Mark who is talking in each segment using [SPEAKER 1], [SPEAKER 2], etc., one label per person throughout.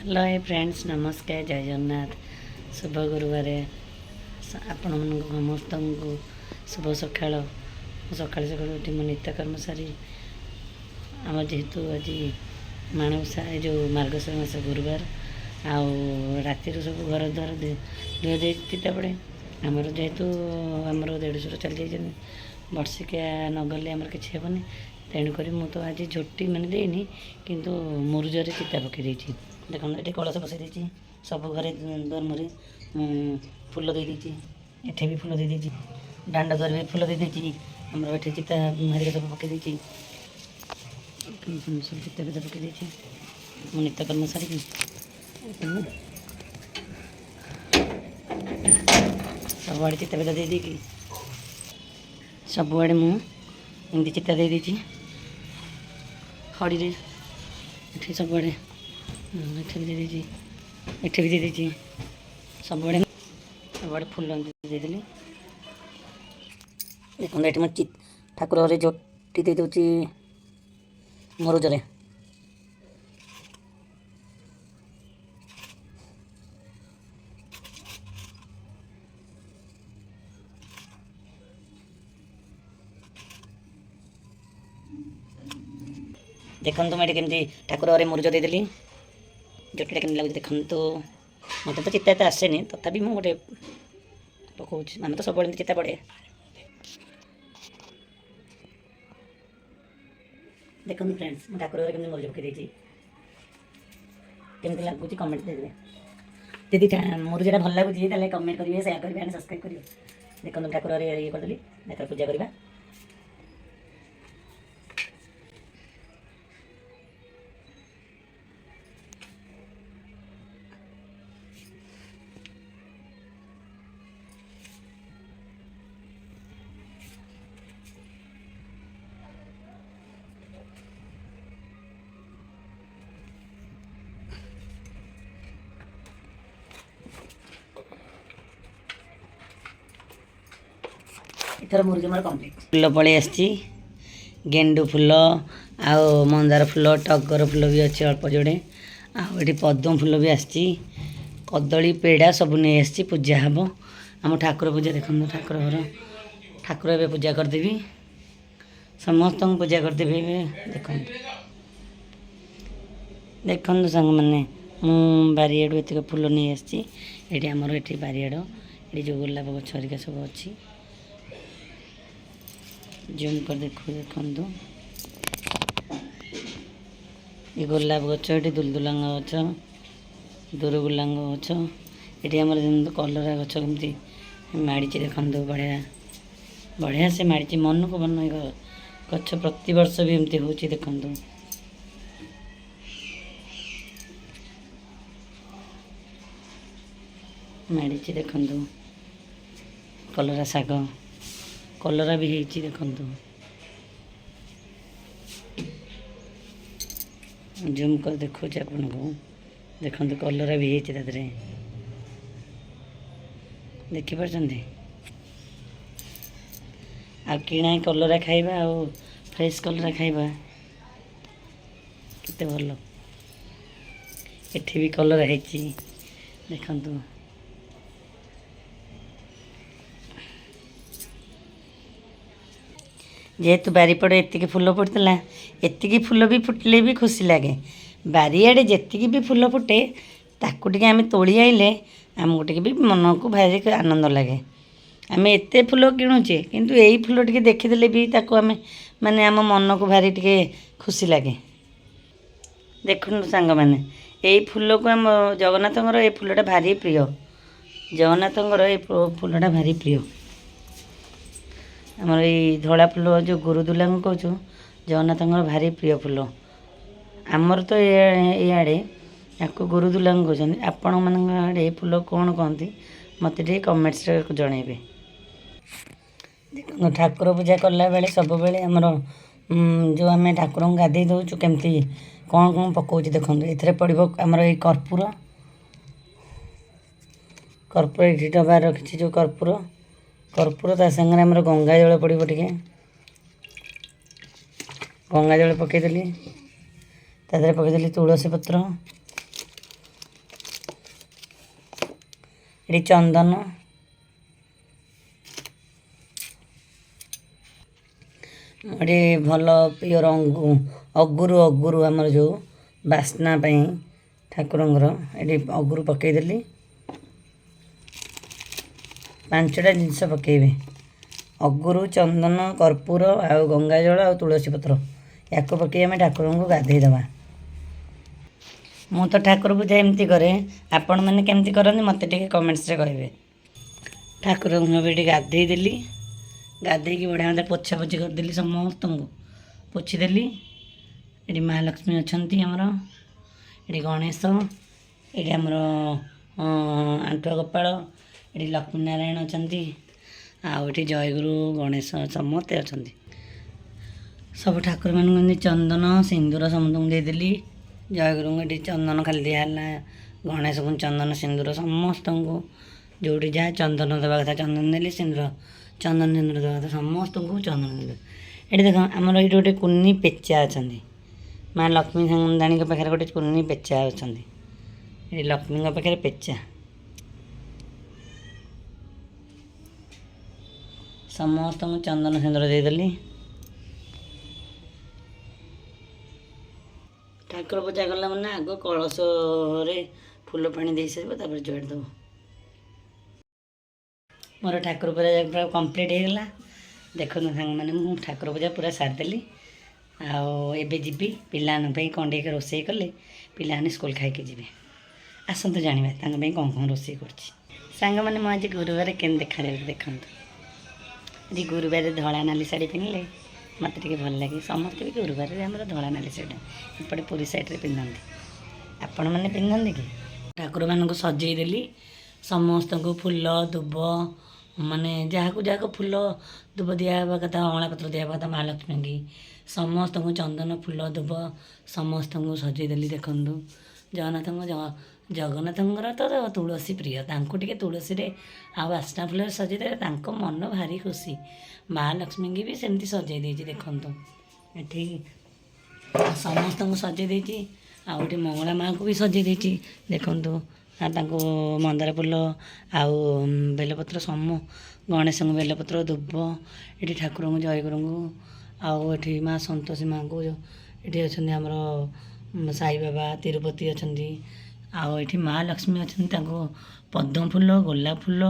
[SPEAKER 1] Hello हे friends नमस्कार जय जगन्नाथ शुभ गुरुवार आपण मन समस्त को शुभ सकाळ सकाळ सकाळ उठी मो नित्यकर्म सारी आम जेहेतु आज माणवसा जो मार्गशीर मास गुरुवार आती सब घर द्वार धुआ धुई चिता पड़े आमर जेहेतु आमर देढ़शुर चली जाइए वर्षिकिया नगले आमर किसी हेनी तेणुक मु तो आज झोटी मैंने देनी किंतु मुरुजरे चिता पकई देती देखो ये कलश बसई सब घरे द्वार मुझे फुल दे एठे भी फुल दे दांड द्वार भी फुल दे आमर ये चिता हरिका सब पकई सब चिता पिता पकई मो नित्यकर्म सारिकी सबुआड़े चिता पिता दे देकी सबुआड़े मुझे चिता दे दी खड़ी ये सबुआड़े एठे भी दे दी एठे भी दे दी सबुआड़े फुल देदेली देखो ये मैं ठाकुर घरे झोटी दे दूची मुरुजरे देखु मुझे केमती ठाकुर घरे मुरुज देदेली जोटा केमती लगे देखु मत तो चिता एत आसेनी तथापि मुझे गोटे पकाऊँ आम तो सब चिता पड़े देखो फ्रेंड्स मैं ठाकुर घरे केमती मुरुज पकई केमती लगुच कमेंट देते दीदी मुरुजा भल लगुच कमेंट करेंगे सेयार करेंगे सब्सक्राइब करेंगे देखो ठाकुर घरे ये करदेली देखो पूजा करवा इथर मुरुज मोर कंप्लीट फुल पलि आसी गेंडू फुल आउ मंदार फुल टगर फुल भी अच्छे अल्प जोड़े आठ पद्म फुल भी आसी कदली पेड़ा सब नहीं आसी पूजा हम आम ठाकुर पूजा देखो ठाकुर घर ठाकुर ए पूजा करदेवी समस्त पूजा करदेवी देख देखु सांग मैंने बारियाड़ एत फुल नहीं आसी ये आमर ये बारियाड़ ये जो गोलाप गछ हरिका सब अच्छी जूम कर देखो देखु ये गोलाप गछ ये दुलदुलांग गछ दूर गुलांग गछ ये आम कलरा गछ कमती माड़ी देखु बढ़िया बढ़िया से माड़ी मन को मन गछ प्रति वर्ष भी एमती हो देखु माड़ी देखु कलरा शाग कलरा भी है देखु जूम कर देखो आपन को देखो कलरा भी है देखिपार आ किणा कलरा खाइबा आ फ्रेश कलरा खाइबा केते भल एठी भी कलरा है देखु जेहेतु बारीपड़े एतिकी फुल फुटला एतिकी फुल भी फुटले भी खुशी लगे बारियाड़े जेतिकी भी फुल फुटे ताकू टिके आम तोली आइले आमको टिके भी मन को भारी आनंद लगे आम एते फुल किणुचे किंतु यही फुल टिके देखीदेले भी ताकू आम माने आम मन को भारी टिके खुशी लगे देखु सांग मैंने यही फुल को आम जगन्नाथ ये फुलटा भारी प्रिय जगन्नाथ ये फुलटा भारी प्रिय आमर ये धला फुल जो गुरुदुला कहूँ जगन्नाथ भारी प्रिय फुल आमर तो इे या गुरुदुला कहते आपण माने फुल कौन कहती मत कमेंट्स जनइबे देख ठाकुर पूजा कला बेले सब बेले आमर जो आम ठाकुर को गाधे दौचु केमती कौन कौन पकाऊँ देखो ये पड़ो आमर ये कर्पूर कर्पूर ये डबार रखी जो कर्पूर कर्पूर ता संगे आमर गंगा जल पड़ो टे गंगा जल पकईदेली तादेह पकईदेली तुलसी पत्र ଏଠି ଚନ୍ଦନ, ଏଠି ଭଲ ପିଓର ଅଗୁରୁ ଆମର ଯେଉଁ ବାସ୍ନା ପାଇଁ ଠାକୁରଙ୍କର ଏଠି ଅଗୁରୁ ପକାଇଦେଲି। 5ଟା ଜିନିଷ ପକାଇବେ, ଅଗୁରୁ, ଚନ୍ଦନ, କର୍ପୂର ଆଉ ଗଙ୍ଗାଜଳ ଆଉ ତୁଳସୀ ପତ୍ର। ୟାକୁ ପକାଇ ଆମେ ଠାକୁରଙ୍କୁ ଗାଧେଇ ଦେବା। ମୁଁ ତ ଠାକୁର ପୂଜା ଏମିତି କରେ, ଆପଣମାନେ କେମିତି କରନ୍ତି ମୋତେ ଟିକେ କମେଣ୍ଟସରେ କହିବେ। ଠାକୁରଙ୍କୁ ଏବେ ଏଠି ଗାଧେଇ ଦେଲି, ଗାଧେଇକି ବଢ଼ିଆ ମତେ ପୋଛାପୋଛି କରିଦେଲି, ସମସ୍ତଙ୍କୁ ପୋଛିଦେଲି। ଏଠି ମା ଲକ୍ଷ୍ମୀ ଅଛନ୍ତି ଆମର, ଏଠି ଗଣେଶ, ଏଠି ଆମର ଆଣ୍ଠୁଆ ଗୋପାଳ, ଏଠି ଲକ୍ଷ୍ମୀନାରାୟଣ ଅଛନ୍ତି, ଆଉ ଏଠି ଜୟଗୁରୁ ଗଣେଶ ସମସ୍ତେ ଅଛନ୍ତି। ସବୁ ଠାକୁରମାନଙ୍କୁ ଏମିତି ଚନ୍ଦନ ସିନ୍ଦୁର ସମସ୍ତଙ୍କୁ ଦେଇଦେଲି। ଜୟଗୁରୁଙ୍କୁ ଏଠି ଚନ୍ଦନ ଖାଲି ଦିଆହେଲା, ଗଣେଶଙ୍କୁ ଚନ୍ଦନ ସିନ୍ଦୁର, ସମସ୍ତଙ୍କୁ ଯେଉଁଠି ଯାହା ଚନ୍ଦନ ଦେବା କଥା ଚନ୍ଦନ ଦେଲି, ଚନ୍ଦନ ସିନ୍ଦୁର ଦେବା କଥା ସମସ୍ତଙ୍କୁ ଚନ୍ଦନ ଦେଲି। ଏଠି ଦେଖ ଆମର ଏଇଠି ଗୋଟେ କୁନି ପେଚା ଅଛନ୍ତି, ମା ଲକ୍ଷ୍ମୀ ସାନ୍ତାଣୀଙ୍କ ପାଖରେ ଗୋଟେ କୁନି ପେଚା ଅଛନ୍ତି। ଏଠି ଲକ୍ଷ୍ମୀଙ୍କ ପାଖରେ ପେଚା, ସମସ୍ତଙ୍କୁ ଚନ୍ଦନ ସିନ୍ଦୁର ଦେଇଦେଲି। ଠାକୁର ପୂଜା କଲା ମାନେ ଆଗ କଳସରେ ଫୁଲ ପାଣି ଦେଇସାରିବ, ତାପରେ ଜୁଆଡ଼ି ଦେବ। ମୋର ଠାକୁର ପୂଜା ପୁରା କମ୍ପ୍ଲିଟ୍ ହେଇଗଲା। ଦେଖନ୍ତୁ ସାଙ୍ଗମାନେ, ମୁଁ ଠାକୁର ପୂଜା ପୁରା ସାରିଦେଲି। ଆଉ ଏବେ ଯିବି ପିଲାମାନଙ୍କ ପାଇଁ କ'ଣ ଟିକେ ରୋଷେଇ କଲେ ପିଲାମାନେ ସ୍କୁଲ ଖାଇକି ଯିବେ। ଆସନ୍ତୁ ଜାଣିବା ତାଙ୍କ ପାଇଁ କ'ଣ ରୋଷେଇ କରୁଛି। ସାଙ୍ଗମାନେ, ମୁଁ ଆଜି ଗୁରୁବାର କେମିତି ଦେଖାଯାଉଛି ଦେଖନ୍ତୁ। ଆଜି ଗୁରୁବାରରେ ଧଳା ନାଲି ଶାଢ଼ୀ ପିନ୍ଧିଲେ ମୋତେ ଟିକେ ଭଲ ଲାଗେ। ସମସ୍ତେ ବି ଗୁରୁବାରରେ ଆମର ଧଳା ନାଲି ଶାଢ଼ୀ ଏପଟେ ପୁରୀ ସାଇଡ଼୍ରେ ପିନ୍ଧନ୍ତି। ଆପଣମାନେ ପିନ୍ଧନ୍ତି କି? ଠାକୁରମାନଙ୍କୁ ସଜେଇ ଦେଲି, ସମସ୍ତଙ୍କୁ ଫୁଲ ଦୁବ, ମାନେ ଯାହାକୁ ଯାହାକୁ ଫୁଲ ଦୁବ ଦିଆହେବା କଥା, ଅଁଳା ପତ୍ର ଦିଆହେବା କଥା ମା ଲକ୍ଷ୍ମୀଙ୍କି, ସମସ୍ତଙ୍କୁ ଚନ୍ଦନ ଫୁଲ ଦୁବ ସମସ୍ତଙ୍କୁ ସଜେଇ ଦେଲି। ଦେଖନ୍ତୁ ଜଗନ୍ନାଥଙ୍କର ତ ତୁଳସୀ ପ୍ରିୟ, ତାଙ୍କୁ ଟିକେ ତୁଳସୀରେ ଆଉ ବାସ୍ନା ଫୁଲରେ ସଜେଇ ଦେଲେ ତାଙ୍କ ମନ ଭାରି ଖୁସି। ମା ଲକ୍ଷ୍ମୀଙ୍କି ବି ସେମିତି ସଜେଇ ଦେଇଛି। ଦେଖନ୍ତୁ ଏଠି ସମସ୍ତଙ୍କୁ ସଜେଇ ଦେଇଛି, ଆଉ ଏଠି ମଙ୍ଗଳା ମାଆଙ୍କୁ ବି ସଜେଇ ଦେଇଛି। ଦେଖନ୍ତୁ ତାଙ୍କୁ ମନ୍ଦାର ଫୁଲ ଆଉ ବେଲପତ୍ର, ଗଣେଶଙ୍କୁ ବେଲପତ୍ର ଦୁବ, ଏଠି ଠାକୁରଙ୍କୁ ଜୟଗୁରୁଙ୍କୁ, ଆଉ ଏଠି ମା ସନ୍ତୋଷୀ ମାଆଙ୍କୁ, ଏଠି ଅଛନ୍ତି ଆମର ସାଇବାବା, ତିରୁପତି ଅଛନ୍ତି, ଆଉ ଏଠି ମା ଲକ୍ଷ୍ମୀ ଅଛନ୍ତି, ତାଙ୍କୁ ପଦ୍ମ ଫୁଲ, ଗୋଲାପ ଫୁଲ,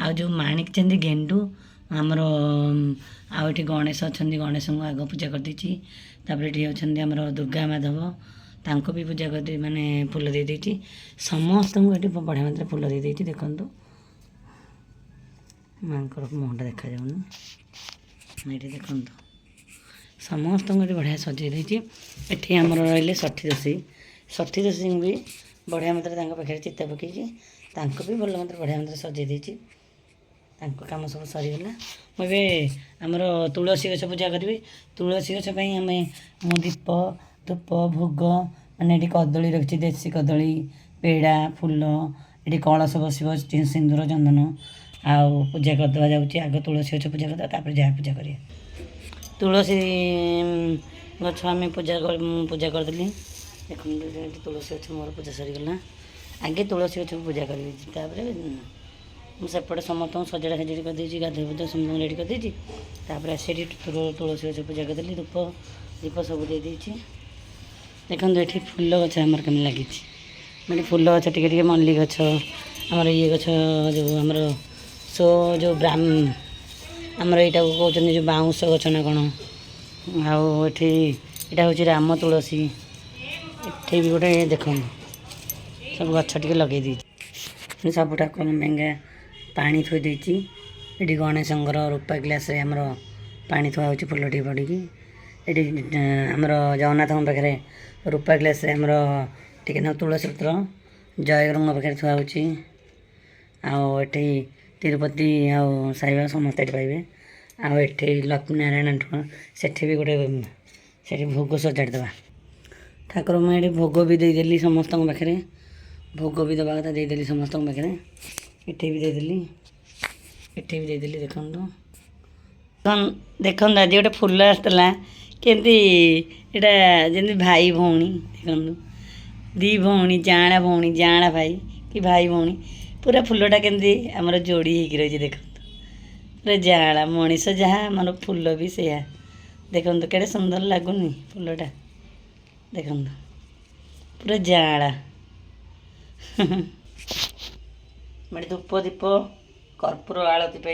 [SPEAKER 1] ଆଉ ଯେଉଁ ମାଣିକ ଚାନ୍ଦି ଗେଣ୍ଡୁ ଆମର, ଆଉ ଏଠି ଗଣେଶ ଅଛନ୍ତି, ଗଣେଶଙ୍କୁ ଆଗ ପୂଜା କରିଦେଇଛି। ତାପରେ ଏଠି ଅଛନ୍ତି ଆମର ଦୁର୍ଗା ମାଧବ, ତାଙ୍କୁ ବି ପୂଜା କରିଦେଇ ମାନେ ଫୁଲ ଦେଇଦେଇଛି। ସମସ୍ତଙ୍କୁ ଏଠି ବଢ଼ିଆ ମାତ୍ରାରେ ଫୁଲ ଦେଇଦେଇଛି। ଦେଖନ୍ତୁ ମାଙ୍କର ମୁହଁଟା ଦେଖାଯାଉନି, ଏଠି ଦେଖନ୍ତୁ ସମସ୍ତଙ୍କୁ ଏଠି ବଢ଼ିଆ ସଜେଇ ଦେଇଛି। ଏଠି ଆମର ରହିଲେ ଷଠି ଦୋଷୀଙ୍କୁ ବି ବଢ଼ିଆ ମାତ୍ରାରେ ତାଙ୍କ ପାଖରେ ଚିତା ପକାଇଛି, ତାଙ୍କୁ ବି ଭଲ ମାତ୍ରାରେ ବଢ଼ିଆ ମାତ୍ରାରେ ସଜେଇ ଦେଇଛି। ତାଙ୍କ କାମ ସବୁ ସରିଗଲା। ମୁଁ ଏବେ ଆମର ତୁଳସୀ ଗଛ ପୂଜା କରିବି। ତୁଳସୀ ଗଛ ପାଇଁ ମୁଁ ଦୀପ ଧୂପ ଭୋଗ, ମାନେ ଏଠି କଦଳୀ ରଖିଛି, ଦେଶୀ କଦଳୀ, ପେଡ଼ା, ଫୁଲ, ଏଠି କଳସ ବସିବ, ସିନ୍ଦୁର ଚନ୍ଦନ, ଆଉ ପୂଜା କରିଦେବା ଯାଉଛି। ଆଗ ତୁଳସୀ ଗଛ ପୂଜା କରିଦେବା, ତାପରେ ଯାହା ପୂଜା କରିବା। ତୁଳସୀ ଗଛ ମୁଁ ପୂଜା କରିଦେଲି। ଦେଖନ୍ତୁ ଏଠି ତୁଳସୀ ଗଛ ମୋର ପୂଜା ସରିଗଲା। ଆଗେ ତୁଳସୀ ଗଛକୁ ପୂଜା କରିବି, ତାପରେ ମୁଁ ସେପଟେ ସମସ୍ତଙ୍କୁ ସଜଡ଼ା ସଜଡ଼ି କରିଦେଇଛି, ଗାଧୋଇ ପାଧୋଇ ସମସ୍ତଙ୍କୁ ରେଡ଼ି କରିଦେଇଛି। ତାପରେ ଆସି ଏଠି ତୁଳସୀ ଗଛ ପୂଜା କରିଦେଲି, ଧୂପ ଦୀପ ସବୁ ଦେଇଦେଇଛି। ଦେଖନ୍ତୁ ଏଠି ଫୁଲ ଗଛ ଆମର କେମିତି ଲାଗିଛି, ଏଠି ଫୁଲ ଗଛ ଟିକେ ଟିକେ, ମଲ୍ଲି ଗଛ, ଆମର ଇଏ ଗଛ ଯେଉଁ ଆମର ଆମର ଏଇଟାକୁ କହୁଛନ୍ତି ଯେଉଁ ବାଉଁଶ ଗଛ ନା କ'ଣ। ଆଉ ଏଠି ଏଇଟା ହେଉଛି ରାମ ତୁଳସୀ। ଏଠି ବି ଗୋଟେ ଦେଖନ୍ତୁ ସବୁ ଗଛ ଟିକେ ଲଗେଇ ଦେଇଛି। ସବୁ ଠାକୁରଙ୍କ ପାଇଁକା ପାଣି ଥୋଇ ଦେଇଛି। ଏଠି ଗଣେଶଙ୍କର ରୂପା ଗ୍ଲାସରେ ଆମର ପାଣି ଥୁଆ ହେଉଛି, ଫୁଲ ଟିକେ ପଡ଼ିକି। ଏଠି ଆମର ଜଗନ୍ନାଥଙ୍କ ପାଖରେ ରୂପା ଗ୍ଲାସରେ ଆମର ଟିକେ ନା ତୁଳସୀ ପତ୍ର, ଜୟଗୁରୁଙ୍କ ପାଖରେ ଥୁଆ ହେଉଛି। ଆଉ ଏଠି ତିରୁପତି ଆଉ ସାଇବାବା ସମସ୍ତେ ଏଠି ପାଇବେ। ଆଉ ଏଠି ଲକ୍ଷ୍ମୀନାରାୟଣ ସେଠି ବି ସେଠି ଭୋଗ ସଜାଡ଼ି ଦେବା। ଠାକୁର ମୁଁ ଏଠି ଭୋଗ ବି ଦେଇଦେଲି ସମସ୍ତଙ୍କ ପାଖରେ, ଭୋଗ ବି ଦେବା କଥା ଦେଇଦେଲି ସମସ୍ତଙ୍କ ପାଖରେ। ଏଠି ବି ଦେଇଦେଲି, ଏଠି ବି ଦେଇଦେଲି। ଦେଖନ୍ତୁ ଆଜି ଗୋଟେ ଫୁଲ ଆସିଥିଲା, କେମିତି ଏଇଟା ଯେମିତି ଭାଇ ଭଉଣୀ। ଦେଖନ୍ତୁ ଦୁଇ ଭଉଣୀ, ଯାଆଁଳା ଭାଇ କି ଭାଇ ଭଉଣୀ पूरा फुलटा केमती आमर जोड़ी होगी रही देखो पूरा जाड़ा मनीष जहाँ आमर फुल भी से देखो केड़े सुंदर लगुनि फुलटा देखो पूरा जाड़ा मैं धूप दीप कर्पूर आलती पे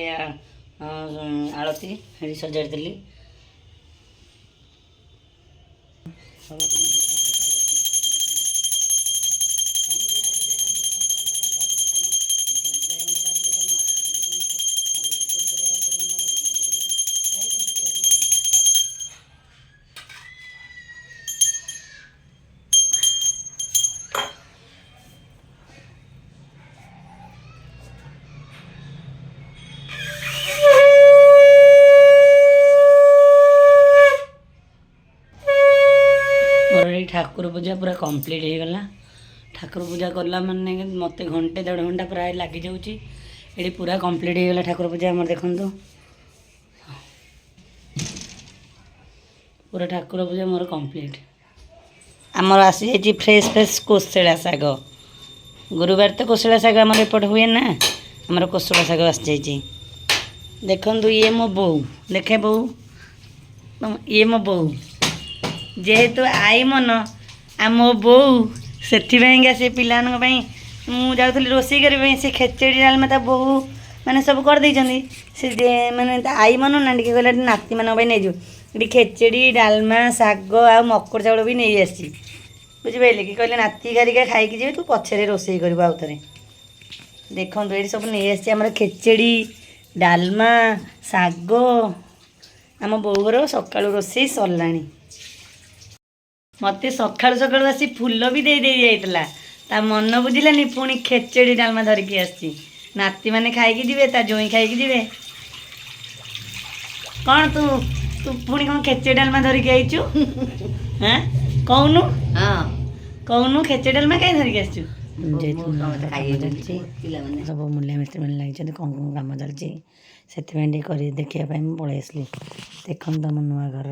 [SPEAKER 1] आलती सजाड़ी मोर ठाकुर पूजा पूरा कंप्लीट हो गला। ठाकुर पूजा करला माने मत घंटे 1.5 घंटा प्राय लग जाऊँगी ये पूरा कंप्लीट हो गला। ठाकुर पूजा आम देखु पूरा ठाकुर पूजा मोर कंप्लीट। आमर आसी जाइए फ्रेश फ्रेश कोशला शाग गुरुवार तो कोशला शाग आमर एपट हुए ना आमर कोशला शाग आसी जाइए। देखु ये मो बो देखे बो ये मो बो जेहेतु आई मन आ मो बो से पाई मुझे रोषे करने से खेचड़ी डालमा ता बहु मैंने सब कर से मैंने आई मन ना टे कहला नाती मान नहीं जो ये खेचड़ी डालमा शाग आ मकुड़ चाउल भी नहीं आसी बुझिपारे कि कहले नाती गारिका खाई जी तू पछे रोषे कर आउ थे देखो ये सब नहीं आम खेचड़ी डालमा शाग आम बोर सका रोषे सरला मत सका सका आसी फुल भी दे जाइला ता मन बुझिलानी पुणी खेचड़ी डालमा धरिकी आसी नाती मैंने खाई जी ता जोई खाई जी कौन तू तू पुणी कौन खेचड़ी डालमा धरिकी आईचु हाँ कौनु हाँ कौनु खेचड़ी डालमा कहीं धरिकी आसचु सब मूल्य मिस्त्री मैंने लगे कौन कौन कम चलती से देखा पलि आसली देखो तुम नुआ घर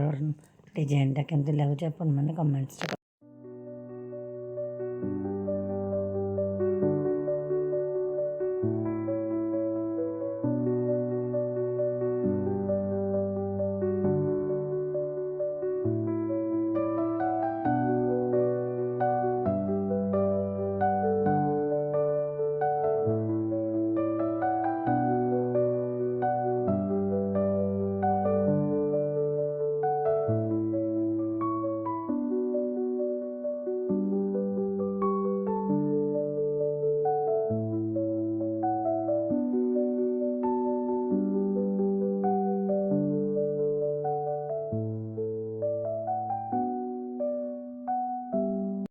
[SPEAKER 1] डिजाइनटा केमती लगुच आप कमेंट्स